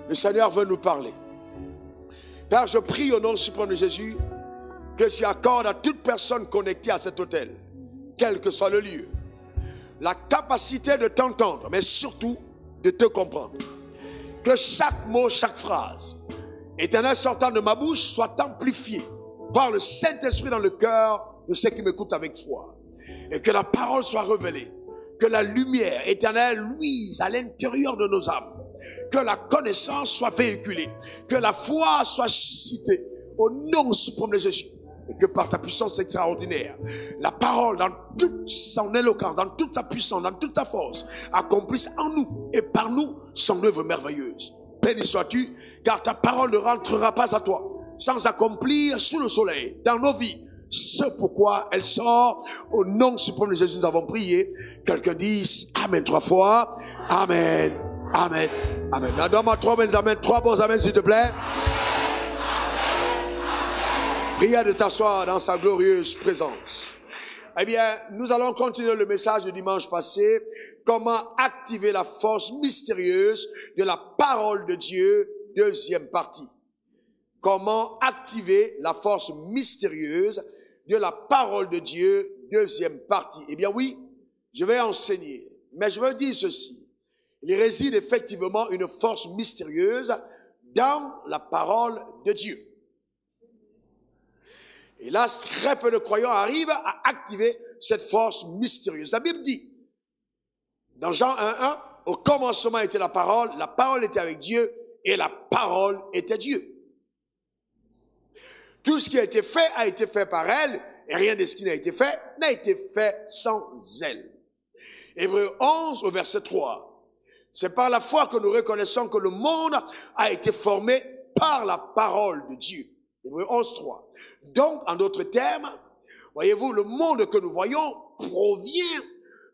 Le Seigneur veut nous parler. Père, je prie au nom suprême de Jésus que tu accordes à toute personne connectée à cet autel, quel que soit le lieu, la capacité de t'entendre, mais surtout de te comprendre. Que chaque mot, chaque phrase, Éternel, sortant de ma bouche, soit amplifié par le Saint-Esprit dans le cœur de ceux qui m'écoutent avec foi. Et que la parole soit révélée. Que la lumière, Éternel, luise à l'intérieur de nos âmes. Que la connaissance soit véhiculée. Que la foi soit suscitée au nom suprême de Jésus. Et que par ta puissance extraordinaire, la parole dans toute son éloquence, dans toute sa puissance, dans toute sa force, accomplisse en nous et par nous son œuvre merveilleuse. Béni sois-tu, car ta parole ne rentrera pas à toi sans accomplir sous le soleil, dans nos vies, ce pourquoi elle sort. Au nom suprême de Jésus, nous avons prié. Quelqu'un dise Amen 3 fois. Amen, Amen, Amen. Donne-moi 3 bons Amen, 3 bons Amen s'il te plaît. Prière de t'asseoir dans sa glorieuse présence. Eh bien, nous allons continuer le message du dimanche passé. Comment activer la force mystérieuse de la parole de Dieu, deuxième partie. Comment activer la force mystérieuse de la parole de Dieu, deuxième partie. Eh bien oui, je vais enseigner, mais je veux dire ceci. Il réside effectivement une force mystérieuse dans la parole de Dieu. Et là, très peu de croyants arrivent à activer cette force mystérieuse. La Bible dit, dans Jean 1:1, au commencement était la parole était avec Dieu, et la parole était Dieu. Tout ce qui a été fait par elle, et rien de ce qui n'a été fait sans elle. Hébreux 11, au verset 3. C'est par la foi que nous reconnaissons que le monde a été formé par la parole de Dieu. Hébreux 11, 3. Donc, en d'autres termes, voyez-vous, le monde que nous voyons provient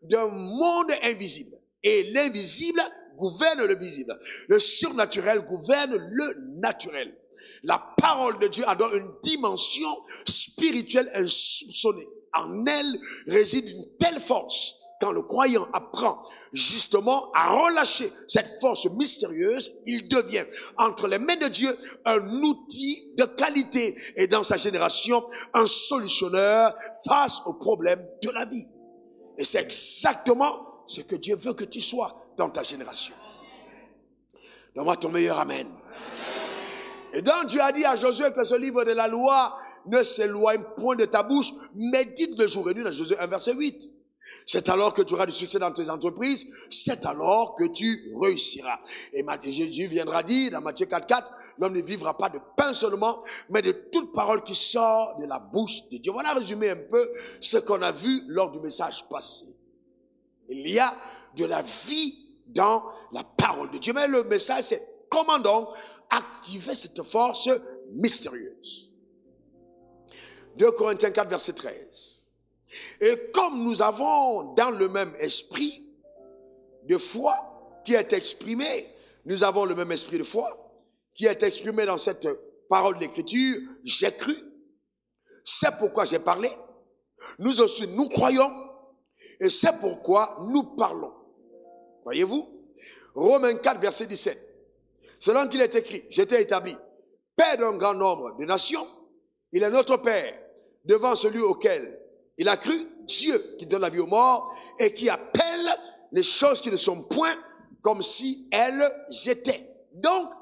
d'un monde invisible. Et l'invisible gouverne le visible. Le surnaturel gouverne le naturel. La parole de Dieu a donc une dimension spirituelle insoupçonnée. En elle réside une telle force. Quand le croyant apprend justement à relâcher cette force mystérieuse, il devient entre les mains de Dieu un outil de qualité et dans sa génération un solutionneur face aux problèmes de la vie. Et c'est exactement ce que Dieu veut que tu sois dans ta génération. Donne-moi ton meilleur amen. Et donc Dieu a dit à Josué que ce livre de la loi ne s'éloigne point de ta bouche, médite le jour et nuit dans Josué 1 verset 8. C'est alors que tu auras du succès dans tes entreprises, c'est alors que tu réussiras. Et Jésus viendra dire dans Matthieu 4:4, l'homme ne vivra pas de pain seulement, mais de toute parole qui sort de la bouche de Dieu. Voilà résumer un peu ce qu'on a vu lors du message passé. Il y a de la vie dans la parole de Dieu. Mais le message c'est comment donc activer cette force mystérieuse. 2 Corinthiens 4 verset 13. Et comme nous avons dans le même esprit de foi qui est exprimé, nous avons le même esprit de foi qui est exprimé dans cette parole d'écriture, j'ai cru, c'est pourquoi j'ai parlé, nous aussi nous croyons et c'est pourquoi nous parlons. Voyez-vous, Romains 4 verset 17, selon qu'il est écrit, j'étais établi Père d'un grand nombre de nations, il est notre Père devant celui auquel il a cru, Dieu qui donne la vie aux morts et qui appelle les choses qui ne sont point comme si elles étaient. Donc,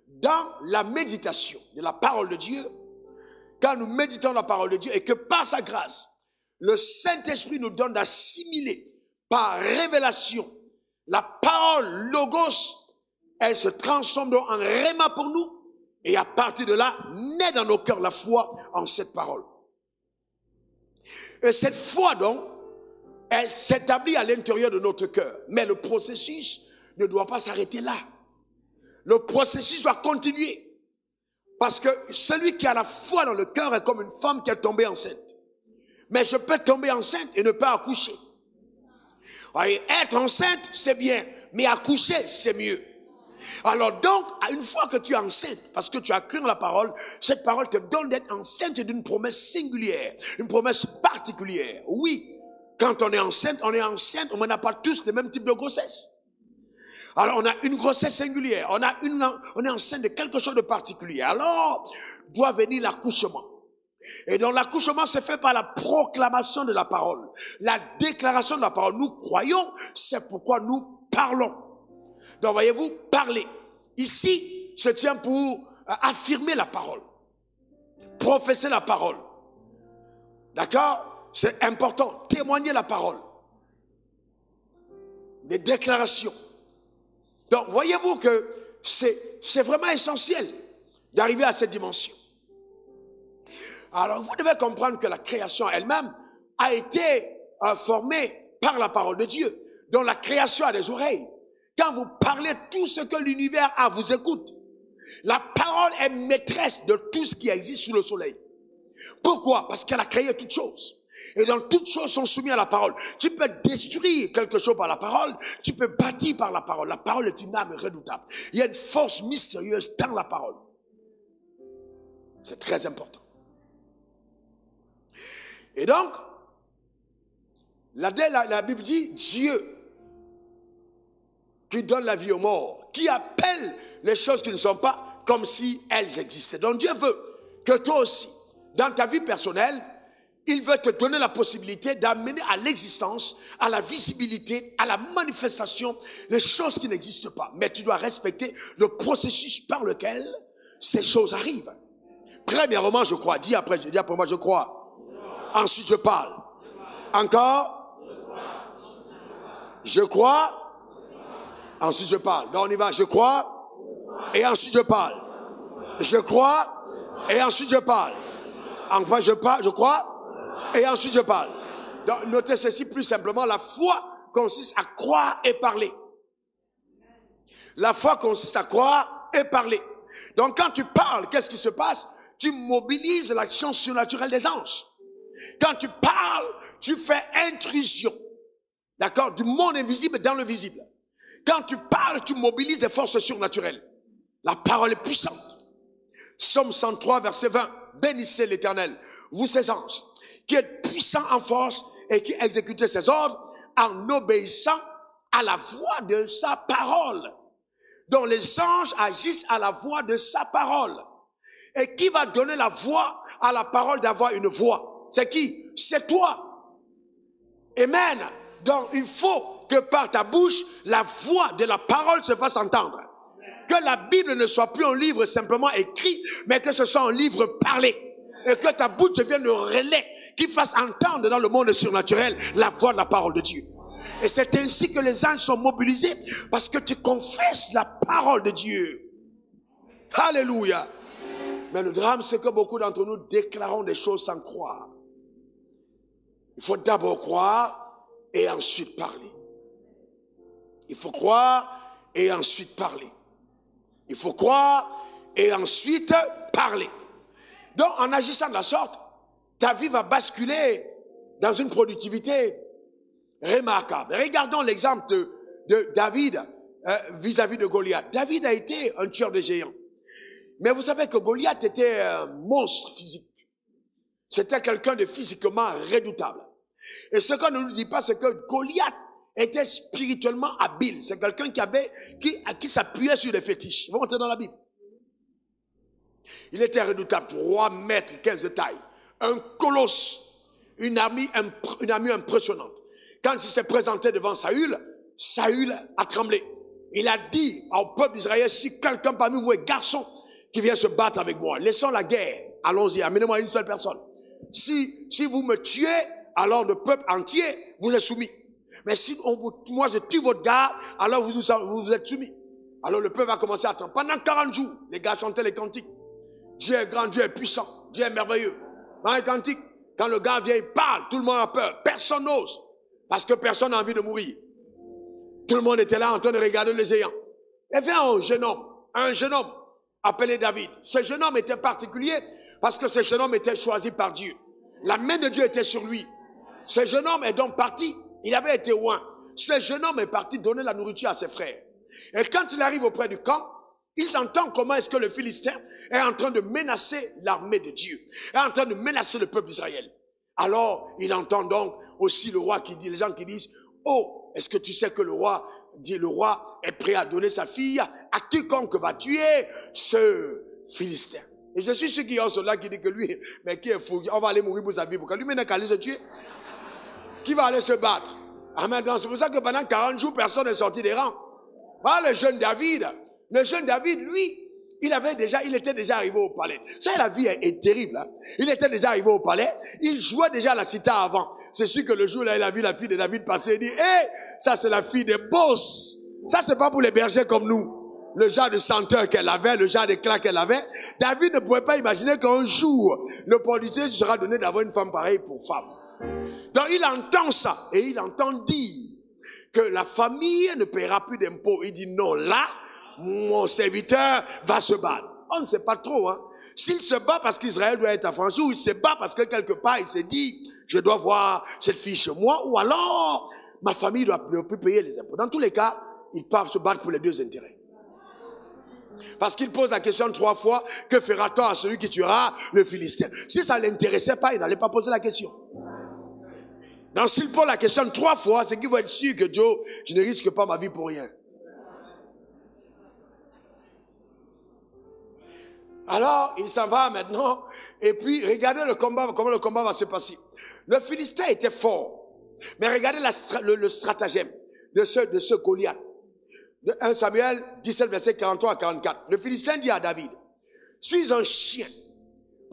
dans la méditation de la parole de Dieu, quand nous méditons la parole de Dieu et que par sa grâce, le Saint-Esprit nous donne d'assimiler par révélation la parole logos, elle se transforme donc en réma pour nous et à partir de là, naît dans nos cœurs la foi en cette parole. Et cette foi donc, elle s'établit à l'intérieur de notre cœur. Mais le processus ne doit pas s'arrêter là. Le processus doit continuer. Parce que celui qui a la foi dans le cœur est comme une femme qui est tombée enceinte. Mais je peux tomber enceinte et ne pas accoucher. Et être enceinte, c'est bien. Mais accoucher, c'est mieux. Alors donc, une fois que tu es enceinte, parce que tu as cru en la parole, cette parole te donne d'être enceinte d'une promesse singulière, une promesse particulière. Oui, quand on est enceinte, on n'a pas tous le même type de grossesse. Alors on a une grossesse singulière, on est enceinte de quelque chose de particulier. Alors doit venir l'accouchement. Et donc l'accouchement se fait par la proclamation de la parole, la déclaration de la parole. Nous croyons, c'est pourquoi nous parlons. Donc voyez-vous, parler. Ici, se tient pour affirmer la parole, professer la parole. D'accord? C'est important, témoigner la parole. Des déclarations. Donc voyez-vous que c'est vraiment essentiel d'arriver à cette dimension. Alors vous devez comprendre que la création elle-même a été formée par la parole de Dieu. Donc la création a des oreilles. Quand vous parlez, tout ce que l'univers a vous écoute. La parole est maîtresse de tout ce qui existe sous le soleil. Pourquoi? Parce qu'elle a créé toutes choses. Et donc toutes choses sont soumises à la parole. Tu peux détruire quelque chose par la parole, tu peux bâtir par la parole. La parole est une arme redoutable. Il y a une force mystérieuse dans la parole. C'est très important. Et donc, la Bible dit, Dieu qui donne la vie aux morts, qui appelle les choses qui ne sont pas comme si elles existaient. Donc Dieu veut que toi aussi, dans ta vie personnelle, il veut te donner la possibilité d'amener à l'existence, à la visibilité, à la manifestation, les choses qui n'existent pas. Mais tu dois respecter le processus par lequel ces choses arrivent. Premièrement, je crois. Dis après moi, je crois. Ensuite, je parle. Encore. Je crois. Ensuite, je parle. Donc, on y va. Je crois. Et ensuite, je parle. Je crois. Et ensuite, je parle. Enfin, je parle. Je crois. Et ensuite, je parle. Donc, notez ceci plus simplement. La foi consiste à croire et parler. La foi consiste à croire et parler. Donc, quand tu parles, qu'est-ce qui se passe? Tu mobilises l'action surnaturelle des anges. Quand tu parles, tu fais intrusion. D'accord? Du monde invisible dans le visible. Quand tu parles, tu mobilises des forces surnaturelles. La parole est puissante. Psaume 103, verset 20. Bénissez l'Éternel, vous ses anges, qui êtes puissants en force et qui exécutez ses ordres en obéissant à la voix de sa parole. Donc les anges agissent à la voix de sa parole. Et qui va donner la voix à la parole d'avoir une voix? C'est qui? C'est toi. Amen. Donc il faut que par ta bouche, la voix de la parole se fasse entendre. Que la Bible ne soit plus un livre simplement écrit, mais que ce soit un livre parlé. Et que ta bouche devienne le relais qui fasse entendre dans le monde surnaturel la voix de la parole de Dieu. Et c'est ainsi que les anges sont mobilisés parce que tu confesses la parole de Dieu. Alléluia. Mais le drame, c'est que beaucoup d'entre nous déclarons des choses sans croire. Il faut d'abord croire et ensuite parler. Il faut croire et ensuite parler. Il faut croire et ensuite parler. Donc, en agissant de la sorte, ta vie va basculer dans une productivité remarquable. Regardons l'exemple de David vis-à-vis de Goliath. David a été un tueur de géants. Mais vous savez que Goliath était un monstre physique. C'était quelqu'un de physiquement redoutable. Et ce qu'on ne nous dit pas, c'est que Goliath était spirituellement habile. C'est quelqu'un qui s'appuyait sur des fétiches. Ils vont entrer dans la Bible. Il était redoutable, 3 mètres 15 de taille. Un colosse. Une armée impressionnante. Quand il s'est présenté devant Saül, Saül a tremblé. Il a dit au peuple d'Israël, si quelqu'un parmi vous est garçon qui vient se battre avec moi, laissons la guerre. Allons-y, amenez-moi une seule personne. Si vous me tuez, alors le peuple entier vous est soumis. Mais si moi je tue votre gars, alors vous êtes soumis. Alors le peuple va commencer à attendre. Pendant 40 jours, les gars chantaient les cantiques. Dieu est grand, Dieu est puissant, Dieu est merveilleux. Dans les cantiques, quand le gars vient, il parle, tout le monde a peur. Personne n'ose. Parce que personne n'a envie de mourir. Tout le monde était là en train de regarder les géants. Et vient un jeune homme appelé David. Ce jeune homme était particulier parce que ce jeune homme était choisi par Dieu. La main de Dieu était sur lui. Ce jeune homme est donc parti. Il avait été loin. Ce jeune homme est parti donner la nourriture à ses frères. Et quand il arrive auprès du camp, il entend comment est-ce que le Philistin est en train de menacer l'armée de Dieu. Est en train de menacer le peuple d'Israël. Alors, il entend donc aussi le roi qui dit, les gens qui disent, oh, est-ce que tu sais que le roi dit le roi est prêt à donner sa fille à quiconque va tuer ce Philistin. Et je suis sûr qu'il y a un soldat qui dit que lui, mais qui est fou, on va aller mourir pour sa vie. Pourquoi lui, mais n'a qu'à aller se tuer. Qui va aller se battre? Ah, maintenant, c'est pour ça que pendant 40 jours, personne n'est sorti des rangs. Voilà le jeune David. Le jeune David, lui, il était déjà arrivé au palais. Ça, la vie est terrible. Hein? Il était déjà arrivé au palais. Il jouait déjà à la cité avant. C'est sûr que le jour là, il a vu la fille de David passer. Il dit, hé, ça c'est la fille des boss. Ça, c'est pas pour les bergers comme nous. Le genre de senteur qu'elle avait, le genre d'éclat qu'elle avait. David ne pouvait pas imaginer qu'un jour, l'opportunité sera donnée d'avoir une femme pareille pour femme. Donc, il entend ça. Et il entend dire que la famille ne paiera plus d'impôts. Il dit, non, là, mon serviteur va se battre. On ne sait pas trop, hein. S'il se bat parce qu'Israël doit être affranchi, ou il se bat parce que quelque part il s'est dit, je dois voir cette fille chez moi, ou alors, ma famille ne peut payer les impôts. Dans tous les cas, il part se battre pour les deux intérêts. Parce qu'il pose la question 3 fois, que fera-t-on à celui qui tuera le Philistin? Si ça ne l'intéressait pas, il n'allait pas poser la question. Donc s'il pose la question 3 fois, c'est qu'il va être sûr que Joe, je ne risque pas ma vie pour rien. Alors, il s'en va maintenant, et puis regardez le combat, comment le combat va se passer. Le Philistin était fort, mais regardez le stratagème de ce Goliath. De 1 Samuel 17, verset 43 à 44. Le Philistin dit à David, suis un chien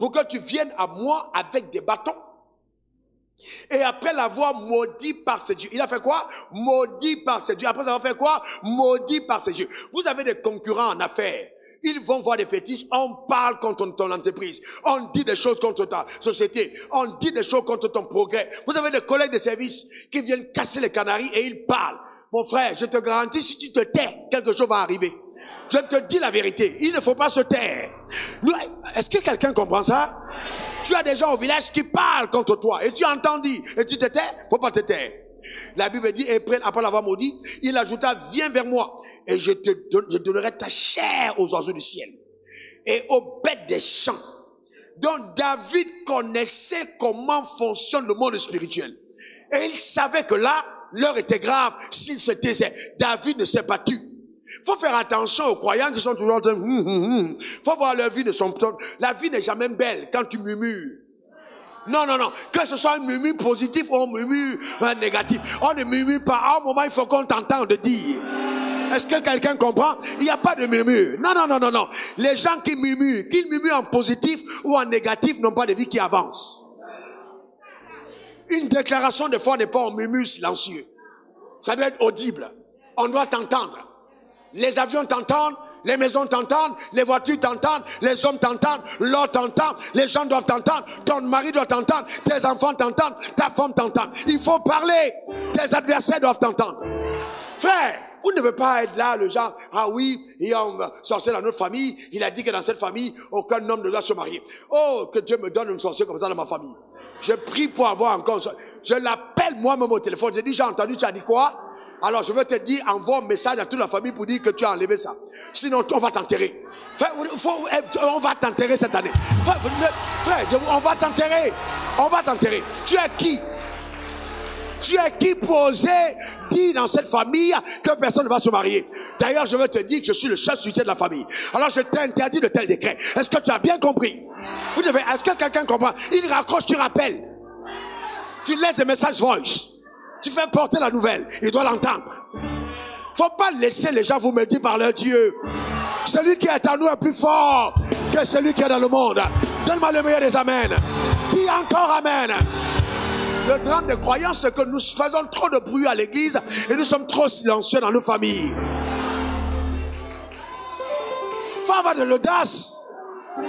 pour que tu viennes à moi avec des bâtons. Et après l'avoir maudit par ses dieux. Il a fait quoi? Maudit par ses dieux. Après avoir fait quoi? Maudit par ses dieux. Vous avez des concurrents en affaires. Ils vont voir des fétiches, on parle contre ton entreprise, on dit des choses contre ta société, on dit des choses contre ton progrès. Vous avez des collègues de service qui viennent casser les canaries et ils parlent. Mon frère, je te garantis, si tu te tais, quelque chose va arriver. Je te dis la vérité, il ne faut pas se taire. Est-ce que quelqu'un comprend ça? Tu as des gens au village qui parlent contre toi et tu entends dire, et tu te tais, faut pas te taire. La Bible dit, et après l'avoir maudit, il ajouta, viens vers moi, et je donnerai ta chair aux oiseaux du ciel, et aux bêtes des champs. Donc David connaissait comment fonctionne le monde spirituel. Et il savait que là, l'heure était grave s'il se taisait. David ne s'est pas tu. Faut faire attention aux croyants qui sont toujours en train faut voir leur vie de son temps. La vie n'est jamais belle quand tu murmures. Non, non, non. Que ce soit un murmure positif ou un murmure négatif. On ne murmure pas. À un moment, il faut qu'on t'entende dire. Est-ce que quelqu'un comprend? Il n'y a pas de murmure. Non, non, non, non, non. Les gens qui murmurent, qu'ils murmurent en positif ou en négatif, n'ont pas de vie qui avance. Une déclaration de foi n'est pas un murmure silencieux. Ça doit être audible. On doit t'entendre. Les avions t'entendent. Les maisons t'entendent, les voitures t'entendent, les hommes t'entendent, l'or t'entend, les gens doivent t'entendre, ton mari doit t'entendre, tes enfants t'entendent, ta femme t'entend. Il faut parler, tes adversaires doivent t'entendre. Frère, vous ne devez pas être là, le genre, ah oui, il y a un sorcier dans notre famille, il a dit que dans cette famille, aucun homme ne doit se marier. Oh, que Dieu me donne un sorcier comme ça dans ma famille. Je prie pour avoir encore, je l'appelle moi-même au téléphone, je dis, j'ai entendu, tu as dit quoi? Alors je veux te dire, envoie un message à toute la famille pour dire que tu as enlevé ça. Sinon, on va t'enterrer. On va t'enterrer cette année. Frère, on va t'enterrer. On va t'enterrer. Tu es qui? Tu es qui pour oser dire dans cette famille que personne ne va se marier? D'ailleurs, je veux te dire que je suis le chef succès de la famille. Alors je t'interdis de tel décret. Est-ce que tu as bien compris? Est-ce que quelqu'un comprend? Il raccroche, tu rappelles. Tu laisses des messages voice. Tu fais porter la nouvelle, il doit l'entendre. Faut pas laisser les gens vous médire par leur Dieu. Celui qui est en nous est plus fort que celui qui est dans le monde. Donne-moi le meilleur des amens. Dis encore amen. Le drame des croyants, c'est que nous faisons trop de bruit à l'église et nous sommes trop silencieux dans nos familles. Faut avoir de l'audace.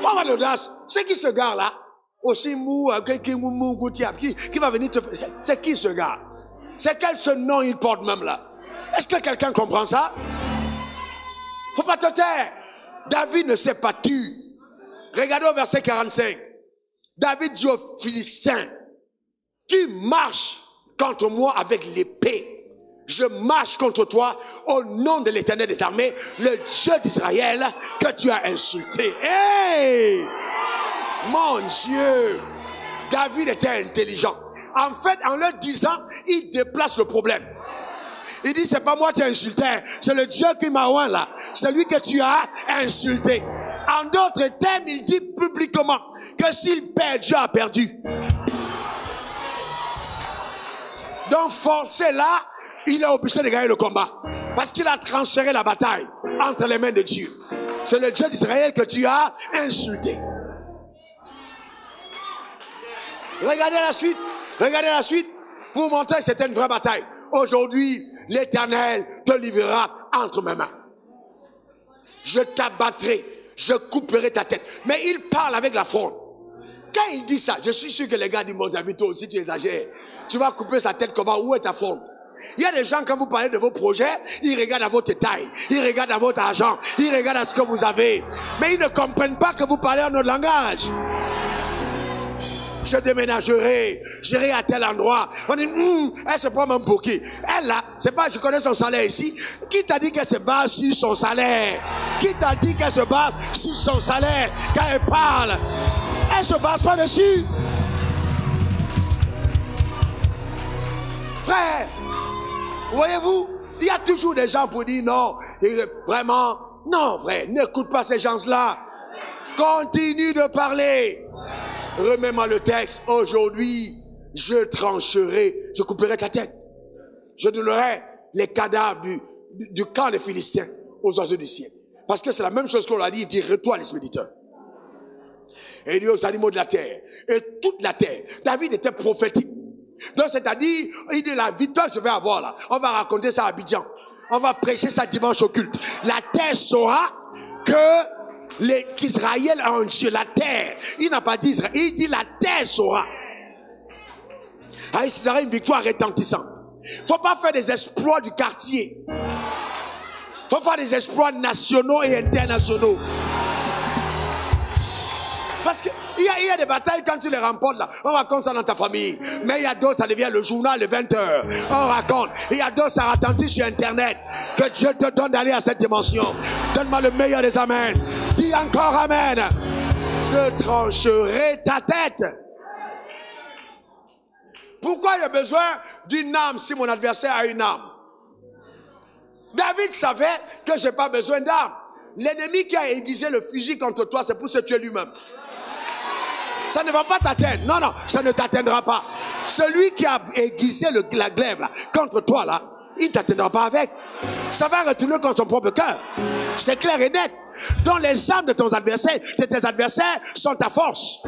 Faut avoir de l'audace. C'est qui ce gars là? Aussi mou, qui va venir te faire. C'est qui ce gars? C'est quel ce nom il porte même là? Est-ce que quelqu'un comprend ça? Faut pas te taire. David ne s'est pas tu. Regardez au verset 45. David dit aux Philistins, tu marches contre moi avec l'épée. Je marche contre toi au nom de l'Éternel des armées, le Dieu d'Israël que tu as insulté. Hey! Mon Dieu! David était intelligent. En fait, en leur disant, il déplace le problème. Il dit, c'est pas moi qui ai insulté, c'est le Dieu qui m'a oint là. C'est lui que tu as insulté. En d'autres termes, il dit publiquement que s'il perd, Dieu a perdu. Donc forcé là, il est obligé de gagner le combat. Parce qu'il a transféré la bataille entre les mains de Dieu. C'est le Dieu d'Israël que tu as insulté. Regardez la suite. Regardez la suite. Pour vous montrer que c'était une vraie bataille. Aujourd'hui, l'Éternel te livrera entre mes mains. Je t'abattrai. Je couperai ta tête. Mais il parle avec la fronde. Quand il dit ça, je suis sûr que les gars disent, mon David, toi aussi tu exagères. Tu vas couper sa tête comment? Où est ta fronde? Il y a des gens, quand vous parlez de vos projets, ils regardent à votre taille, ils regardent à votre argent, ils regardent à ce que vous avez. Mais ils ne comprennent pas que vous parlez en notre langage. Je déménagerai, j'irai à tel endroit. On dit, elle se prend même pour qui? Elle là, c'est pas, je connais son salaire ici. Qui t'a dit qu'elle se base sur son salaire? Qui t'a dit qu'elle se base sur son salaire quand elle parle? Elle se base pas dessus. Frère, voyez-vous, il y a toujours des gens pour dire non, vraiment, non frère, n'écoute pas ces gens-là. Continue de parler. Remets-moi le texte. Aujourd'hui, je trancherai, je couperai ta tête. Je donnerai les cadavres du camp des Philistins aux oiseaux du ciel. Parce que c'est la même chose qu'on l'a dit, il dit, retourne les expéditeurs. Et il dit aux animaux de la terre. Et toute la terre. David était prophétique. Donc c'est-à-dire, il dit la victoire que je vais avoir là. On va raconter ça à Abidjan. On va prêcher ça dimanche au culte. La terre saura qu'Israël a un Dieu. La terre. Il n'a pas dit Israël. Il dit la terre saura. Il sera une victoire retentissante. Faut pas faire des exploits du quartier. Faut faire des exploits nationaux et internationaux. Parce qu'il y a des batailles, quand tu les remportes là, on raconte ça dans ta famille. Mais il y a d'autres, ça devient le journal de 20h. On raconte. Il y a d'autres, ça retentit sur Internet. Que Dieu te donne d'aller à cette dimension. Donne-moi le meilleur des amens. Dis encore amen. Je trancherai ta tête. Pourquoi il y a besoin d'une âme si mon adversaire a une âme? David savait que je n'ai pas besoin d'âme. L'ennemi qui a aiguisé le fusil contre toi, c'est pour se tuer lui-même. Ça ne va pas t'atteindre. Non, non, ça ne t'atteindra pas. Celui qui a aiguisé la glaive là, contre toi, là, il ne t'atteindra pas avec. Ça va retourner contre ton propre cœur. C'est clair et net. Donc les armes de tes adversaires sont ta force.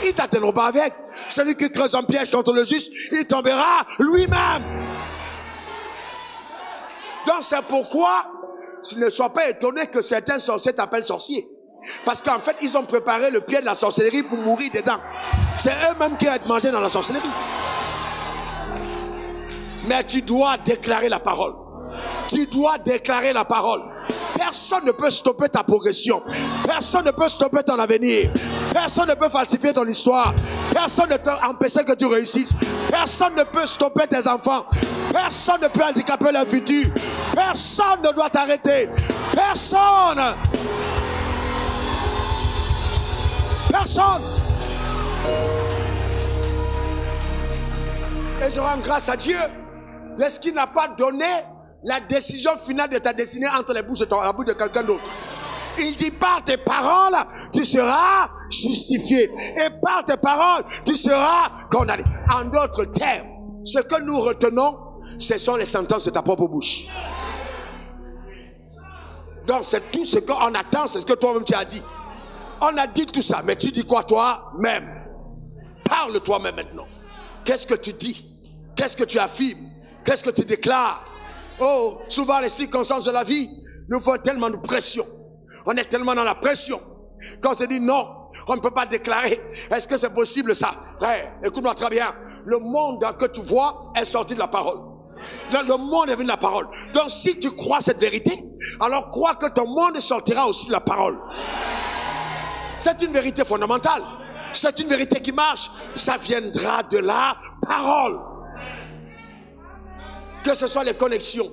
Ils ne t'atteindront pas avec. Celui qui creuse un piège contre le juste, il tombera lui-même. Donc c'est pourquoi, ne sois pas étonné que certains sorciers t'appellent sorcier. Parce qu'en fait, ils ont préparé le pied de la sorcellerie pour mourir dedans. C'est eux-mêmes qui vont être mangés dans la sorcellerie. Mais tu dois déclarer la parole. Tu dois déclarer la parole. Personne ne peut stopper ta progression. Personne ne peut stopper ton avenir. Personne ne peut falsifier ton histoire. Personne ne peut empêcher que tu réussisses. Personne ne peut stopper tes enfants. Personne ne peut handicaper leur futur. Personne ne doit t'arrêter. Personne. Personne. Et je rends grâce à Dieu. Est-ce qu'il n'a pas donné la décision finale de ta destinée entre les bouches la bouche de quelqu'un d'autre? Il dit, par tes paroles, tu seras justifié. Et par tes paroles, tu seras condamné. En d'autres termes, ce que nous retenons, ce sont les sentences de ta propre bouche. Donc c'est tout ce qu'on attend, c'est ce que toi-même tu as dit. On a dit tout ça, mais tu dis quoi toi-même? Parle toi-même maintenant. Qu'est-ce que tu dis? Qu'est-ce que tu affirmes? Qu'est-ce que tu déclares? Oh, souvent les circonstances de la vie nous font tellement de pression. On est tellement dans la pression. Quand on se dit non, on ne peut pas déclarer. Est-ce que c'est possible ça? Frère, écoute-moi très bien. Le monde que tu vois est sorti de la parole. Le monde est venu de la parole. Donc si tu crois cette vérité, alors crois que ton monde sortira aussi de la parole. C'est une vérité fondamentale. C'est une vérité qui marche. Ça viendra de la parole. Que ce soit les connexions,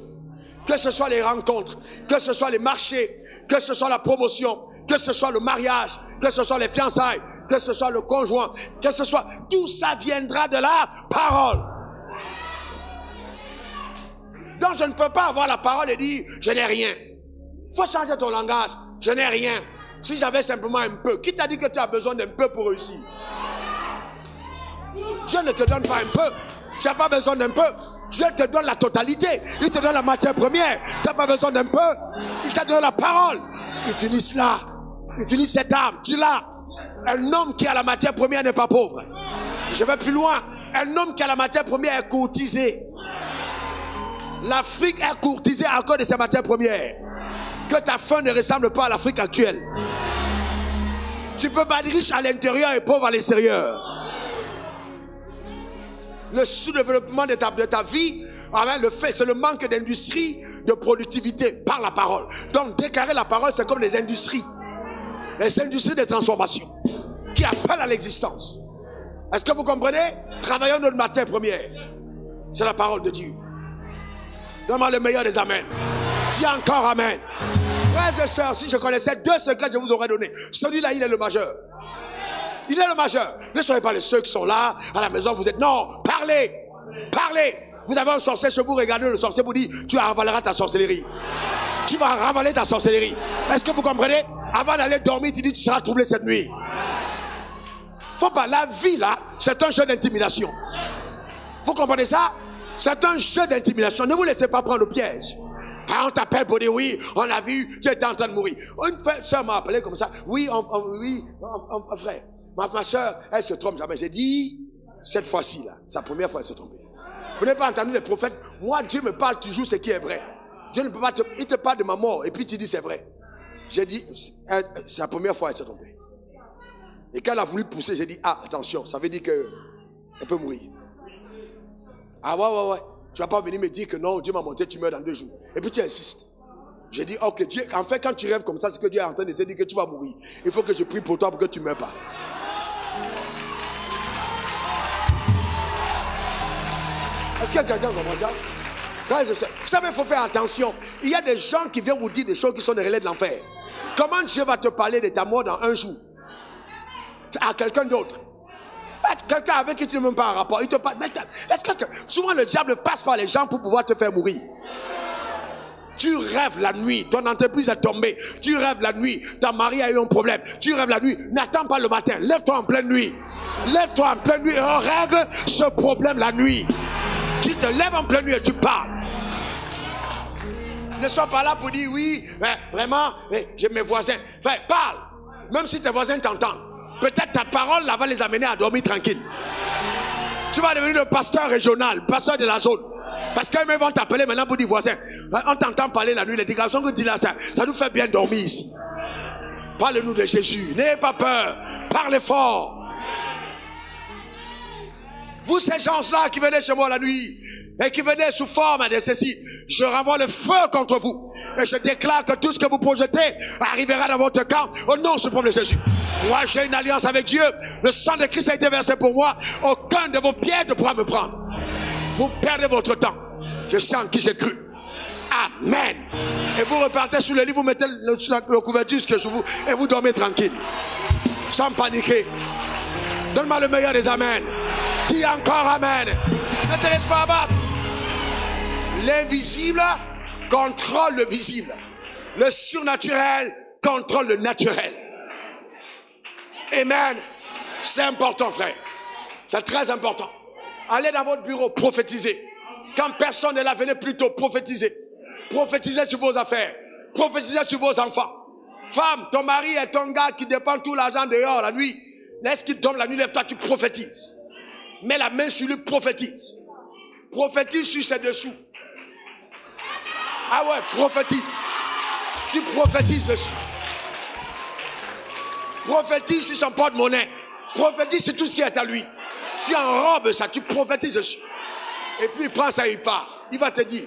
que ce soit les rencontres, que ce soit les marchés, que ce soit la promotion, que ce soit le mariage, que ce soit les fiançailles, que ce soit le conjoint, que ce soit... Tout ça viendra de la parole. Donc je ne peux pas avoir la parole et dire je n'ai rien. Il faut changer ton langage. Je n'ai rien. Si j'avais simplement un peu. Qui t'a dit que tu as besoin d'un peu pour réussir? Dieu ne te donne pas un peu. Tu n'as pas besoin d'un peu. Dieu te donne la totalité. Il te donne la matière première. Tu n'as pas besoin d'un peu. Il t'a donné la parole. Utilise cela. Utilise cette arme. Tu l'as. Un homme qui a la matière première n'est pas pauvre. Je vais plus loin. Un homme qui a la matière première est courtisé. L'Afrique est courtisée à cause de ses matières premières. Que ta faim ne ressemble pas à l'Afrique actuelle. Tu peux pas être riche à l'intérieur et pauvre à l'extérieur. Le sous-développement de ta vie, le fait, c'est le manque d'industrie, de productivité par la parole. Donc déclarer la parole, c'est comme les industries. Les industries de transformation qui appellent à l'existence. Est-ce que vous comprenez? Travaillons notre matière première. C'est la parole de Dieu. Donne-moi le meilleur des amens. Dis encore amen. Frères et sœurs, si je connaissais 2 secrets, je vous aurais donné. Celui-là, il est le majeur. Il est le majeur. Ne soyez pas les ceux qui sont là, à la maison, vous êtes... Non, parlez. Parlez. Vous avez un sorcier chez vous, regardez le sorcier vous dit, tu ravaleras ta sorcellerie. Tu vas ravaler ta sorcellerie. Est-ce que vous comprenez? Avant d'aller dormir, tu dis, tu seras troublé cette nuit. Faut pas, la vie là, c'est un jeu d'intimidation. Vous comprenez ça? C'est un jeu d'intimidation. Ne vous laissez pas prendre le piège. On t'appelle pour dire oui, on a vu, tu étais en train de mourir. Une soeur m'a appelé comme ça. Oui, frère. Ma soeur, elle se trompe jamais. J'ai dit, cette fois-ci là, c'est la première fois qu'elle se trompe. Vous n'avez pas entendu les prophètes? Moi, Dieu me parle toujours ce qui est vrai. Dieu ne peut pas il te parle de ma mort et puis tu dis c'est vrai. J'ai dit, c'est la première fois qu'elle s'est trompée. Et quand elle a voulu pousser, j'ai dit, ah, attention, ça veut dire qu'elle peut mourir. Ah ouais. Tu vas pas venir me dire que non, Dieu m'a monté, tu meurs dans 2 jours. Et puis tu insistes. J'ai dit, ok, Dieu, en fait, quand tu rêves comme ça, c'est que Dieu est en train de te dire que tu vas mourir. Il faut que je prie pour toi pour que tu ne meurs pas. Est-ce que quelqu'un comprend ça? Vous savez, il faut faire attention. Il y a des gens qui viennent vous dire des choses qui sont des relais de l'enfer. Comment Dieu va te parler de ta mort dans 1 jour? À quelqu'un d'autre. Quelqu'un avec qui tu n'as même pas un rapport. Il te parle. Est-ce que souvent le diable passe par les gens pour pouvoir te faire mourir? Tu rêves la nuit, ton entreprise est tombée. Tu rêves la nuit, ta mari a eu un problème. Tu rêves la nuit, n'attends pas le matin. Lève-toi en pleine nuit. Lève-toi en pleine nuit et on règle ce problème la nuit. Tu te lèves en pleine nuit et tu parles. Ne sois pas là pour dire oui, mais vraiment, j'ai mes voisins. Enfin, parle. Même si tes voisins t'entendent. Peut-être ta parole là va les amener à dormir tranquille. Tu vas devenir le pasteur régional, le pasteur de la zone. Parce qu'ils vont t'appeler maintenant pour dire voisin. On t'entend parler la nuit, les déclarations que tu dis là, ça nous fait bien dormir ici. Parle-nous de Jésus, n'ayez pas peur, parlez fort. Vous ces gens-là qui venaient chez moi la nuit et qui venaient sous forme de ceci, je renvoie le feu contre vous. Et je déclare que tout ce que vous projetez arrivera dans votre camp au nom suprême de Jésus. Moi, j'ai une alliance avec Dieu. Le sang de Christ a été versé pour moi. Aucun de vos pieds ne pourra me prendre. Vous perdez votre temps. Je sais en qui j'ai cru. Amen. Et vous repartez sur le lit, vous mettez le couverture que je vous, et vous dormez tranquille. Sans paniquer. Donne-moi le meilleur des amens. Dis encore amen. Ne te laisse pas abattre. L'invisible contrôle le visible. Le surnaturel contrôle le naturel. Amen. C'est important, frère. C'est très important. Allez dans votre bureau, prophétisez. Quand personne n'est là, venez plutôt prophétiser. Prophétisez sur vos affaires. Prophétisez sur vos enfants. Femme, ton mari est ton gars qui dépend tout l'argent dehors la nuit. Laisse qu'il dorme la nuit, lève-toi, tu prophétises. Mets la main sur lui, prophétise. Prophétise sur ses dessous. Ah ouais, prophétise. Tu prophétises dessus. Prophétise sur son porte-monnaie. Prophétise sur tout ce qui est à lui. Tu enrobes ça, tu prophétises dessus. Et puis il prend ça, il part. Il va te dire.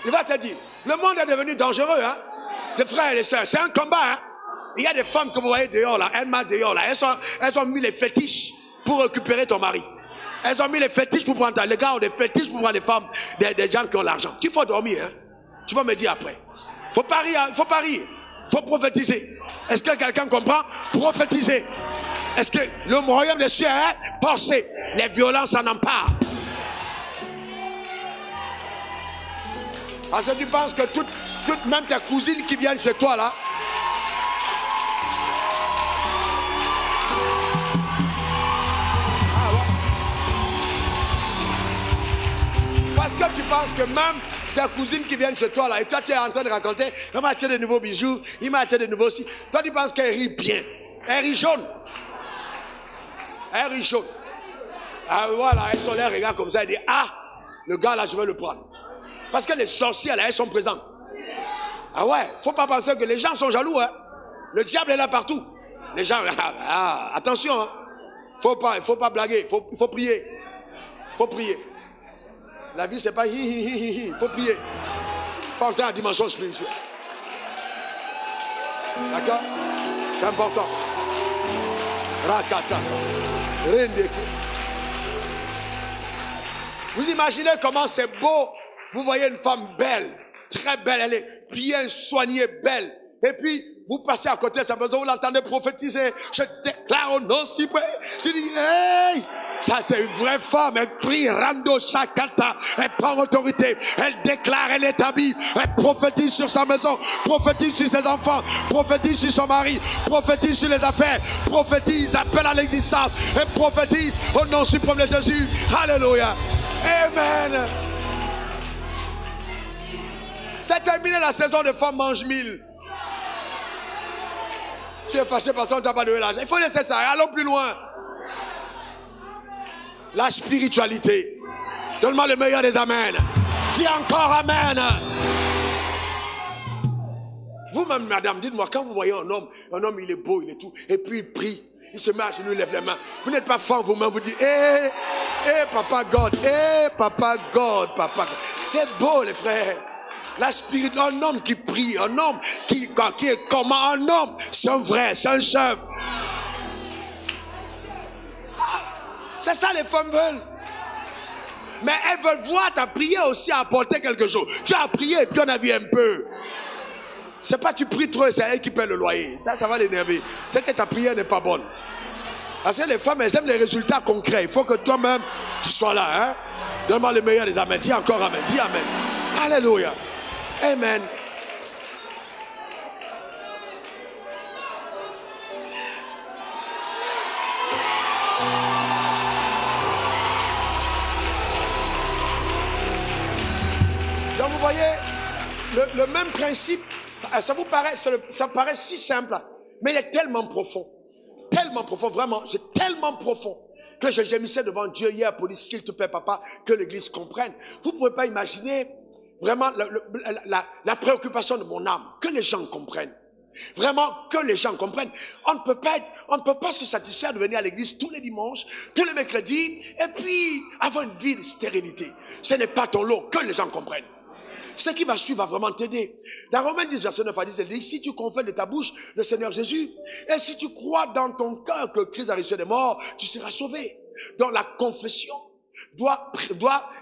Il va te dire. Le monde est devenu dangereux, hein. Les frères et les sœurs, c'est un combat, hein. Il y a des femmes que vous voyez dehors là, elles marchent dehors là. Elles ont mis les fétiches pour récupérer ton mari. Elles ont mis les fétiches pour prendre. Les gars ont des fétiches pour prendre les femmes, des gens qui ont l'argent. Qu'il faut dormir, hein. Tu vas me dire après. Faut pas rire, faut pas rire. Faut prophétiser. Est-ce que quelqu'un comprend? Prophétiser. Est-ce que le royaume des cieux est forcé? Les violences en emparent. Parce que tu penses que même tes cousines qui viennent chez toi là, parce que tu penses que même tes cousines qui viennent chez toi là, et toi tu es en train de raconter, il m'a acheté de nouveaux bijoux, il m'a acheté de nouveaux aussi. Toi tu penses qu'elle rit bien. Elle rit jaune. Elle rit jaune. Ah voilà, elles sont là, regarde comme ça, elle dit, ah, le gars là je vais le prendre. Parce que les sorcières là, elles sont présentes. Ah ouais, faut pas penser que les gens sont jaloux, hein. Le diable est là partout. Les gens, attention, hein. Il faut pas blaguer, il faut prier. Il faut prier. La vie, c'est pas il faut prier. Il faut entrer à la dimension spirituelle. D'accord? C'est important. Rakataka. Rendeke. Vous imaginez comment c'est beau. Vous voyez une femme belle, très belle, elle est bien soignée, belle. Et puis, vous passez à côté de sa maison, vous l'entendez prophétiser. Je déclare au nom si près. Je dis, hey! Ça, c'est une vraie femme. Elle prie, Rando Shakata. Elle prend autorité. Elle déclare, elle établit. Elle prophétise sur sa maison. Prophétise sur ses enfants. Prophétise sur son mari. Prophétise sur les affaires. Prophétise, appelle à l'existence. Elle prophétise au nom suprême de Jésus. Alléluia. Amen. C'est terminé la saison de femmes mange mille. Tu es fâché parce qu'on ne t'a pas donné l'argent. Il faut laisser ça. Allons plus loin. La spiritualité. Donne-moi le meilleur des amens. Dis encore amen. Vous-même, madame, dites-moi, quand vous voyez un homme, il est beau, il est tout, et puis il prie, il se met à genoux, il lève les mains. Vous n'êtes pas fort vous-même, vous dites, papa God, papa God, papa God. C'est beau, les frères. La spiritualité, un homme qui prie, un homme qui est comment un homme, c'est un vrai, c'est un chef. C'est ça les femmes veulent. Mais elles veulent voir ta prière aussi apporter quelque chose. Tu as prié et puis on a vu un peu. C'est pas tu pries trop et c'est elle qui paie le loyer. Ça va l'énerver. C'est que ta prière n'est pas bonne. Parce que les femmes, elles aiment les résultats concrets. Il faut que toi-même, tu sois là. Hein? Donne-moi le meilleur des amens. Dis encore amen. Dis amen. Alléluia. Amen. Donc vous voyez, le même principe, ça vous paraît, ça paraît si simple, mais il est tellement profond, vraiment, c'est tellement profond, que je gémissais devant Dieu hier pour dire, s'il te plaît papa, que l'église comprenne. Vous ne pouvez pas imaginer vraiment la préoccupation de mon âme, que les gens comprennent. Vraiment, que les gens comprennent. On ne peut pas se satisfaire de venir à l'église tous les dimanches, tous les mercredis, et puis avoir une vie de stérilité. Ce n'est pas ton lot, que les gens comprennent. Ce qui va suivre va vraiment t'aider. Dans Romains 10, verset 9 à 10, elle dit, si tu confesses de ta bouche le Seigneur Jésus, et si tu crois dans ton cœur que Christ a ressuscité des morts, tu seras sauvé. Donc la confession doit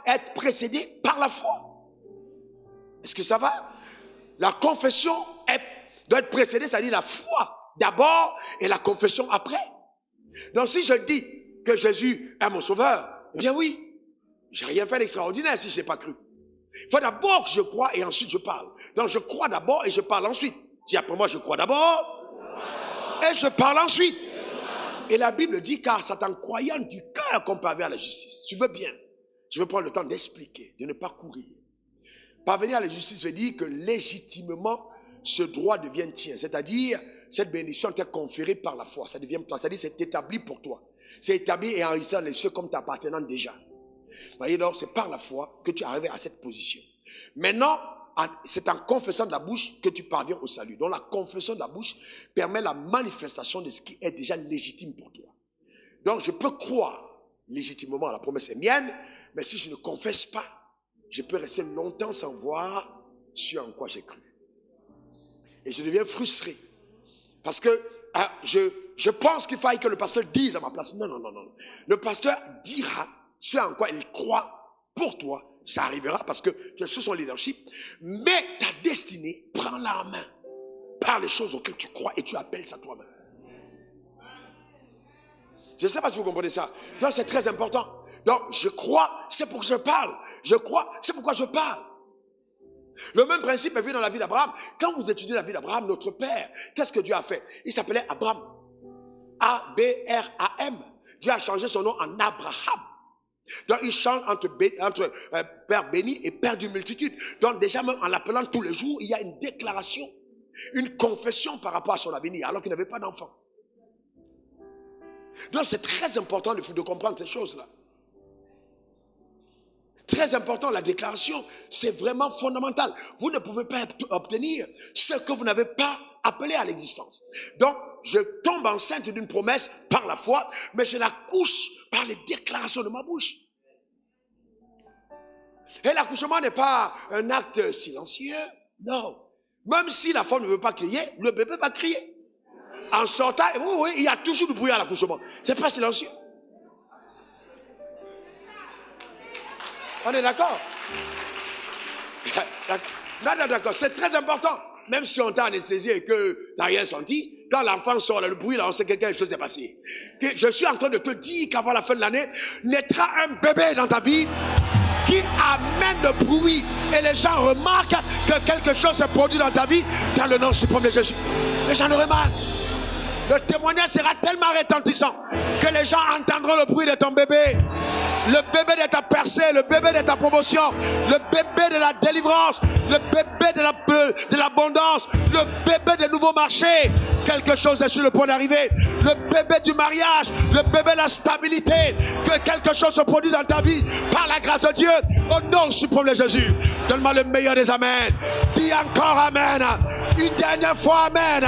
être précédée par la foi. Est-ce que ça va? La confession doit être précédée, c'est-à-dire la foi d'abord et la confession après. Donc si je dis que Jésus est mon sauveur, eh bien oui, j'ai rien fait d'extraordinaire si je n'ai pas cru. Il faut d'abord que je croie et ensuite je parle. Donc je crois d'abord et je parle ensuite. Dis après moi, je crois d'abord et je parle ensuite. Et la Bible dit, car c'est en croyant du cœur qu'on parvient à la justice. Tu veux bien, je vais prendre le temps d'expliquer, de ne pas courir. Parvenir à la justice veut dire que légitimement, ce droit devient tien. C'est-à-dire, cette bénédiction t'est conférée par la foi. Ça devient toi. C'est-à-dire, c'est établi pour toi. C'est établi et enregistré dans les cieux comme t'appartenant déjà. Vous voyez donc, c'est par la foi que tu arrives à cette position. Maintenant, c'est en confessant de la bouche que tu parviens au salut. Donc la confession de la bouche permet la manifestation de ce qui est déjà légitime pour toi. Donc je peux croire légitimement, la promesse est mienne, mais si je ne confesse pas, je peux rester longtemps sans voir ce en quoi j'ai cru. Et je deviens frustré. Parce que je pense qu'il faille que le pasteur dise à ma place. Non. Le pasteur dira ce en quoi il croit pour toi. Ça arrivera parce que tu es sous son leadership. Mais ta destinée, prends-la en main. Par les choses auxquelles tu crois et tu appelles ça toi-même. Je ne sais pas si vous comprenez ça. Donc c'est très important. Donc je crois, c'est pour que je parle. Je crois, c'est pourquoi je parle. Le même principe est vu dans la vie d'Abraham. Quand vous étudiez la vie d'Abraham, notre père, qu'est-ce que Dieu a fait? Il s'appelait Abraham. A-B-R-A-M. Dieu a changé son nom en Abraham. Donc il change entre père béni et père d'une multitude. Donc déjà même en l'appelant tous les jours, il y a une déclaration, une confession par rapport à son avenir, alors qu'il n'avait pas d'enfant. Donc c'est très important de comprendre ces choses-là. Très important, la déclaration, c'est vraiment fondamental. Vous ne pouvez pas obtenir ce que vous n'avez pas appelé à l'existence. Donc, je tombe enceinte d'une promesse par la foi, mais je l'accouche par les déclarations de ma bouche. Et l'accouchement n'est pas un acte silencieux, non. Même si la femme ne veut pas crier, le bébé va crier. En sortant, oui, il y a toujours du bruit à l'accouchement. C'est pas silencieux. On est d'accord? Non, d'accord, c'est très important. Même si on t'a anesthésié et que tu n'as rien senti, quand l'enfant sort, le bruit, là, on sait que quelque chose est passé. Je suis en train de te dire qu'avant la fin de l'année, naîtra un bébé dans ta vie qui amène le bruit. Et les gens remarquent que quelque chose se produit dans ta vie dans le nom suprême de Jésus. Les gens le remarquent. Le témoignage sera tellement retentissant que les gens entendront le bruit de ton bébé. Le bébé de ta percée, le bébé de ta promotion, le bébé de la délivrance, le bébé de l'abondance, le bébé des nouveaux marchés. Quelque chose est sur le point d'arriver. Le bébé du mariage, le bébé de la stabilité. Que quelque chose se produise dans ta vie par la grâce de Dieu. Au nom suprême de Jésus. Donne-moi le meilleur des amens. Dis encore amen. Une dernière fois amen.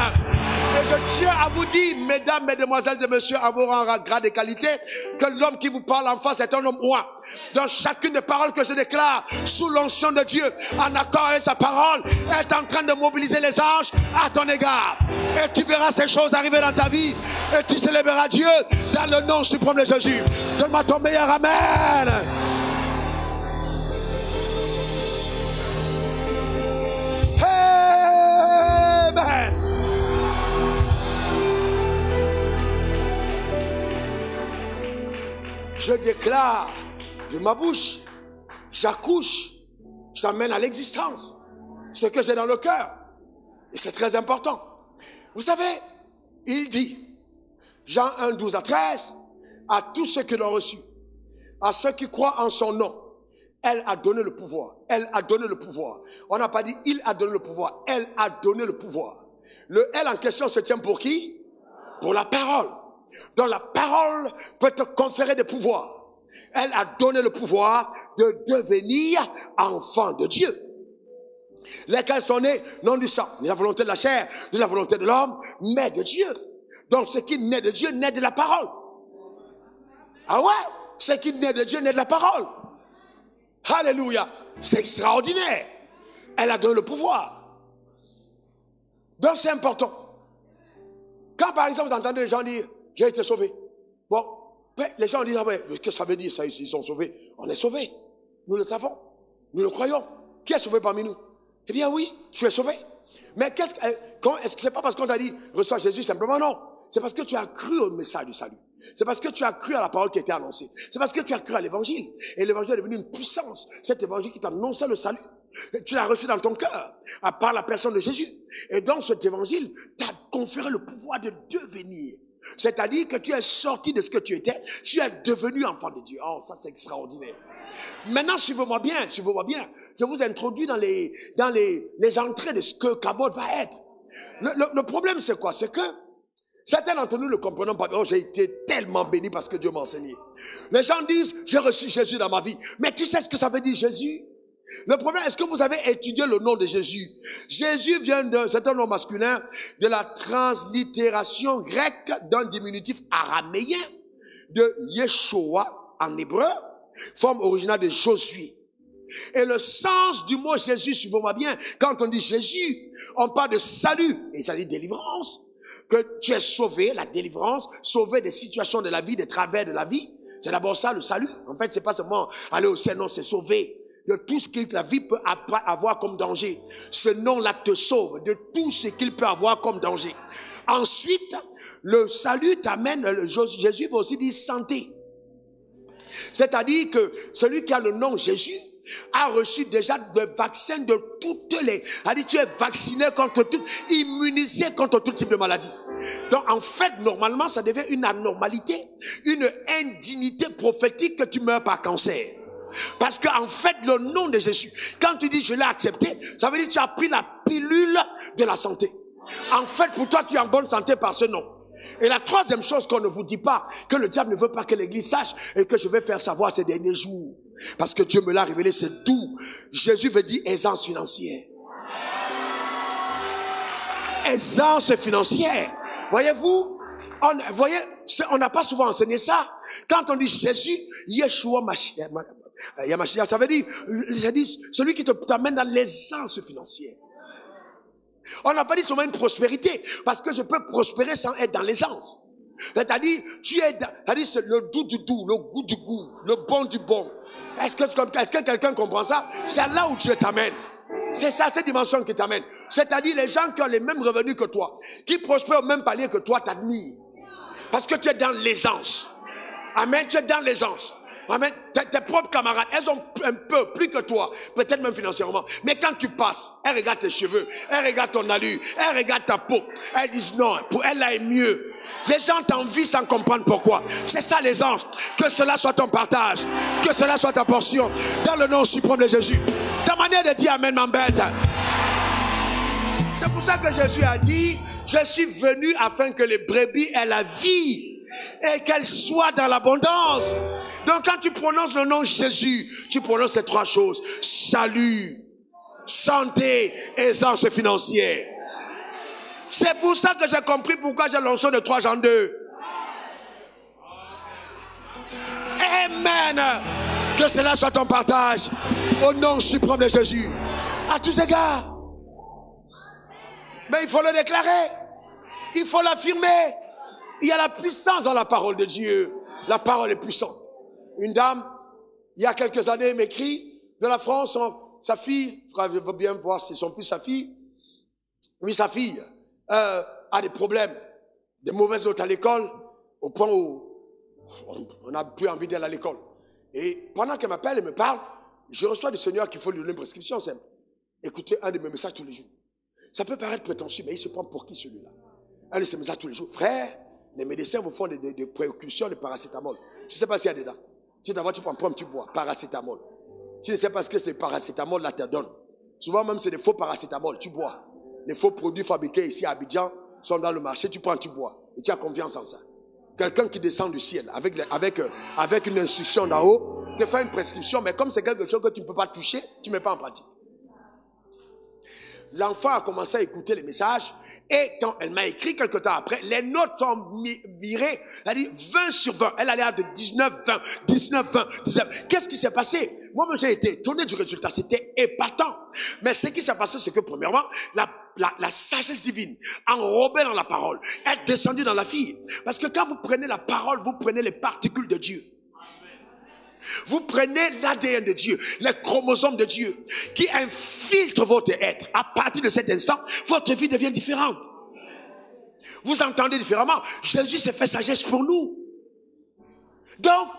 Et je tiens à vous dire, mesdames, mesdemoiselles et messieurs, à vos rangs, grades et qualités, que l'homme qui vous parle en face est un homme roi. Dans chacune des paroles que je déclare, sous l'onction de Dieu, en accord avec sa parole, est en train de mobiliser les anges à ton égard. Et tu verras ces choses arriver dans ta vie. Et tu célébreras Dieu dans le nom suprême de Jésus. Donne-moi ton meilleur amen. Amen. Je déclare de ma bouche, j'accouche, j'amène à l'existence ce que j'ai dans le cœur. Et c'est très important. Vous savez, il dit, Jean 1, 12 à 13, à tous ceux qui l'ont reçu, à ceux qui croient en son nom, elle a donné le pouvoir. Elle a donné le pouvoir. On n'a pas dit il a donné le pouvoir. Elle a donné le pouvoir. Le elle en question se tient pour qui? Pour la parole. Donc la parole peut te conférer des pouvoirs. Elle a donné le pouvoir de devenir enfant de Dieu. Lesquels sont nés non du sang, ni la volonté de la chair, ni la volonté de l'homme, mais de Dieu. Donc ce qui naît de Dieu naît de la parole. Ah ouais, ce qui naît de Dieu naît de la parole. Alléluia, c'est extraordinaire. Elle a donné le pouvoir. Donc c'est important. Quand par exemple vous entendez les gens dire j'ai été sauvé. Bon, mais les gens disent ah ouais, qu'est-ce que ça veut dire ça, ils sont sauvés? On est sauvés. Nous le savons. Nous le croyons. Qui est sauvé parmi nous? Eh bien oui, tu es sauvé. Mais est-ce que c'est pas parce qu'on t'a dit reçois Jésus simplement? Non. C'est parce que tu as cru au message du salut. C'est parce que tu as cru à la parole qui a été annoncée. C'est parce que tu as cru à l'évangile. Et l'évangile est devenu une puissance. Cet évangile qui t'annonçait le salut. Et tu l'as reçu dans ton cœur, à part la personne de Jésus. Et donc cet évangile t'a conféré le pouvoir de devenir. C'est-à-dire que tu es sorti de ce que tu étais, tu es devenu enfant de Dieu. Oh, ça c'est extraordinaire. Maintenant, suivez-moi bien, je vous introduis dans les entrées de ce que Cabot va être. Le problème c'est quoi? C'est que certains d'entre nous ne comprenons pas. Oh, j'ai été tellement béni parce que Dieu m'a enseigné. Les gens disent, j'ai reçu Jésus dans ma vie. Mais tu sais ce que ça veut dire Jésus? Le problème, est-ce que vous avez étudié le nom de Jésus? Jésus vient c'est un nom masculin, de la translittération grecque d'un diminutif araméen de Yeshua en hébreu, forme originale de Josué. Et le sens du mot Jésus, suivez-moi bien, quand on dit Jésus, on parle de salut, et ça dit délivrance, que tu es sauvé, la délivrance, sauvé des situations de la vie, des travers de la vie. C'est d'abord ça, le salut. En fait, c'est pas seulement aller au ciel, non, c'est sauver de tout ce que la vie peut avoir comme danger. Ce nom-là te sauve de tout ce qu'il peut avoir comme danger. Ensuite, le salut t'amène, Jésus va aussi dire santé. C'est-à-dire que celui qui a le nom Jésus a reçu déjà le vaccin de toutes les... A dit, tu es vacciné contre tout, immunisé contre tout type de maladie. Donc en fait, normalement, ça devient une anormalité, une indignité prophétique que tu meurs par cancer. Parce qu'en fait, le nom de Jésus, quand tu dis je l'ai accepté, ça veut dire que tu as pris la pilule de la santé. En fait, pour toi, tu es en bonne santé par ce nom. Et la troisième chose qu'on ne vous dit pas, que le diable ne veut pas que l'église sache et que je vais faire savoir ces derniers jours, parce que Dieu me l'a révélé, c'est tout. Jésus veut dire aisance financière. Aisance financière. Voyez-vous, on n'a pas souvent enseigné ça. Quand on dit Jésus, Yeshua Mashiach, ça veut dire celui qui t'amène dans l'aisance financière. On n'a pas dit seulement une prospérité, parce que je peux prospérer sans être dans l'aisance. C'est-à-dire, c'est le doux du doux, le goût du goût, le bon du bon. Est-ce que quelqu'un comprend ça? C'est là où Dieu t'amène. C'est ça, cette dimension qui t'amène. C'est-à-dire, les gens qui ont les mêmes revenus que toi, qui prospèrent au même palier que toi, t'admirent. Parce que tu es dans l'aisance. Amen, tu es dans l'aisance. Amen. Tes propres camarades, elles ont un peu plus que toi, peut-être même financièrement. Mais quand tu passes, elles regardent tes cheveux, elles regardent ton allure, elles regardent ta peau. Elles disent non, pour elle là est mieux. Les gens t'envient sans comprendre pourquoi. C'est ça l'aisance. Que cela soit ton partage, que cela soit ta portion, dans le nom suprême de Jésus. Ta manière de dire amen m'embête. C'est pour ça que Jésus a dit, je suis venu afin que les brebis aient la vie et qu'elles soient dans l'abondance. Donc quand tu prononces le nom Jésus, tu prononces ces trois choses. Salut, santé, aisance financière. C'est pour ça que j'ai compris pourquoi j'ai l'onction de 3 Jean 2. Amen. Que cela soit ton partage. Au nom suprême de Jésus. À tous égards. Mais il faut le déclarer. Il faut l'affirmer. Il y a la puissance dans la parole de Dieu. La parole est puissante. Une dame, il y a quelques années, m'écrit de la France, sa fille, je veux bien voir si son fils, sa fille, oui, sa fille, a des problèmes, des mauvaises notes à l'école, au point où on n'a plus envie d'aller à l'école. Et pendant qu'elle m'appelle et me parle, je reçois du Seigneur qu'il faut lui donner une prescription simple. Écoutez un de mes messages tous les jours. Ça peut paraître prétentieux, mais il se prend pour qui celui-là? Un de ces messages tous les jours. Frère, les médecins vous font des précautions de paracétamol. Tu ne sais pas s'il y a dedans. Tu t'envoies, tu prends un petit bois, paracétamol. Tu ne sais pas ce que c'est paracétamol là te donne. Souvent même c'est des faux paracétamol, tu bois. Les faux produits fabriqués ici à Abidjan sont dans le marché, tu prends, tu bois. Et tu as confiance en ça. Quelqu'un qui descend du ciel avec une instruction d'en haut, te fait une prescription, mais comme c'est quelque chose que tu ne peux pas toucher, tu ne mets pas en pratique. L'enfant a commencé à écouter les messages. Et quand elle m'a écrit quelque temps après, les notes sont virées. Elle a dit 20 sur 20. Elle allait à de 19, 20, 19, 20, 19. Qu'est-ce qui s'est passé? Moi-même, j'ai été étonné du résultat. C'était épatant. Mais ce qui s'est passé, c'est que premièrement, la sagesse divine, enrobée dans la parole, est descendue dans la fille. Parce que quand vous prenez la parole, vous prenez les particules de Dieu. Vous prenez l'ADN de Dieu, les chromosomes de Dieu, qui infiltrent votre être. À partir de cet instant, votre vie devient différente. Vous entendez différemment. Jésus s'est fait sagesse pour nous. Donc,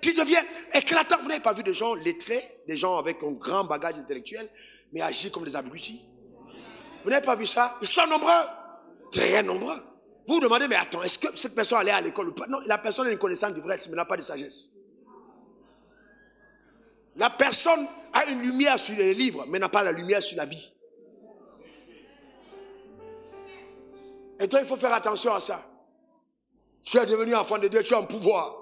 tu deviens éclatant. Vous n'avez pas vu des gens lettrés, des gens avec un grand bagage intellectuel, mais agir comme des abrutis? Vous n'avez pas vu ça? Ils sont nombreux, très nombreux. Vous vous demandez, mais attends, est-ce que cette personne allait à l'école ou pas? Non, la personne a une connaissance d'ivresse, mais n'a pas de sagesse. La personne a une lumière sur les livres, mais n'a pas la lumière sur la vie. Et toi, il faut faire attention à ça. Tu es devenu enfant de Dieu, tu as un pouvoir.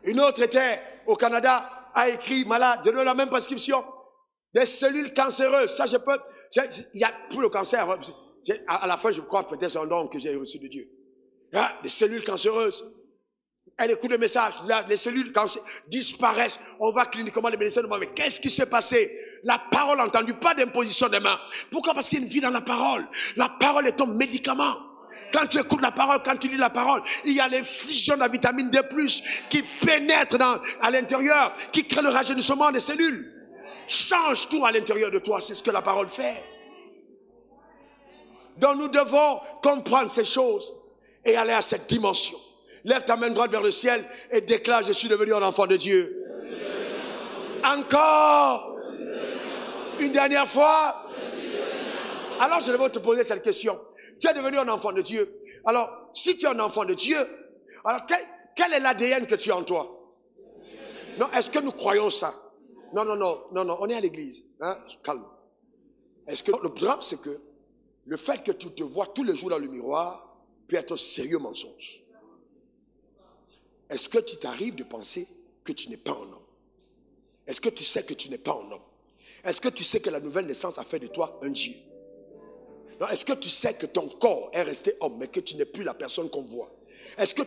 Une autre était au Canada, a écrit malade, donne la même prescription. Des cellules cancéreuses, ça je peux. Il y a pour le cancer, à la fin je crois peut-être c'est un don que j'ai reçu de Dieu. Il y a des cellules cancéreuses. Elle écoute le message, les cellules disparaissent, on va cliniquement, les médecins demandent, mais qu'est-ce qui s'est passé? La parole entendue, pas d'imposition des mains. Pourquoi? Parce qu'il y a une vie dans la parole. La parole est ton médicament. Quand tu écoutes la parole, quand tu lis la parole, il y a l'infusion de la vitamine D+, qui pénètre à l'intérieur, qui crée le rajeunissement des cellules. Change tout à l'intérieur de toi, c'est ce que la parole fait. Donc nous devons comprendre ces choses et aller à cette dimension. Lève ta main droite vers le ciel et déclare, je suis devenu un enfant de Dieu. Encore une dernière fois. Alors je vais te poser cette question. Tu es devenu un enfant de Dieu. Alors, si tu es un enfant de Dieu, alors quel est l'ADN que tu as en toi? Non, est-ce que nous croyons ça? Non, on est à l'église. Hein? Calme. Est-ce que le drame, c'est que le fait que tu te vois tous les jours dans le miroir peut être un sérieux mensonge. Est-ce que tu t'arrives de penser que tu n'es pas un homme? Est-ce que tu sais que tu n'es pas un homme? Est-ce que tu sais que la nouvelle naissance a fait de toi un Dieu? Non, est-ce que tu sais que ton corps est resté homme, mais que tu n'es plus la personne qu'on voit? Est-ce que